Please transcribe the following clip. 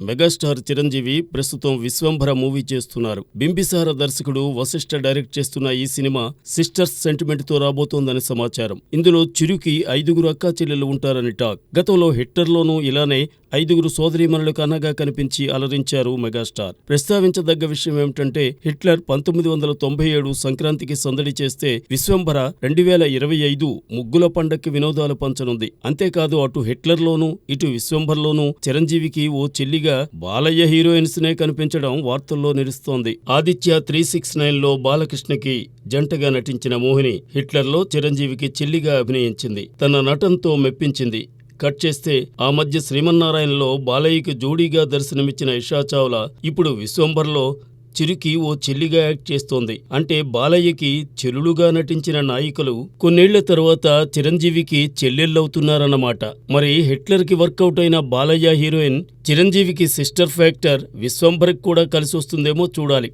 Megastar Chiranjeevi ప్రస్తుతం Vishwambhara movie చేస్తున్నారు. బింబిసార దర్శకుడు వశిష్ఠ డైరెక్ట్ చేస్తున్న ఈ సినిమా సిస్టర్స్ సెంటిమెంట్ తో రాబోతోందని సమాచారం. ఇందులో చిరుకి 5గురు అక్కా చెల్లెలు ఉంటారని టాక్. గతంలో హిట్టర్లోనూ ఇలానే 5గురు సోదరీమణులకు అన్నగా కనిపించి అలరించారు మెగాస్టార్. ప్రస్తావించదగ్గ విషయం ఏమిటంటే హిట్లర్ 1997 సంక్రాంతికి సందడి చేస్తే విశ్వంభర 2025 ముగ్గుల పండక్కి వినోదాలు పంచనుంది. అంతేకాదు అటు హిట్లర్లోనూ ఇటు విశ్వంభర్లోనూ చిరంజీవికి ఓ చెల్లిగా బాలయ్య హీరోయిన్స్ నే కనిపించడం వార్తల్లో నిలుస్తోంది. ఆదిత్య 369లో బాలకృష్ణకి జంటగా నటించిన మోహిని హిట్లర్లో చిరంజీవికి చెల్లిగా అభినయించింది. తన నటనతో మెప్పించింది. కట్ చేస్తే ఆ మధ్య శ్రీమన్నారాయణలో బాలయ్యకి జోడీగా దర్శనమిచ్చిన ఇషా చావ్లా ఇప్పుడు విశ్వంభర్లో చిరుకి ఓ చెల్లిగా యాక్ట్ చేస్తోంది. అంటే బాలయ్యకి చెల్లులుగా నటించిన నాయికలు కొన్నేళ్ల తర్వాత చిరంజీవికి చెల్లెళ్ళవుతున్నారన్నమాట. మరి హిట్లర్కి వర్కౌట్ అయిన బాలయ్య హీరోయిన్ చిరంజీవికి సిస్టర్ ఫ్యాక్టర్ విశ్వంభర్కి కూడా కలిసొస్తుందేమో చూడాలి.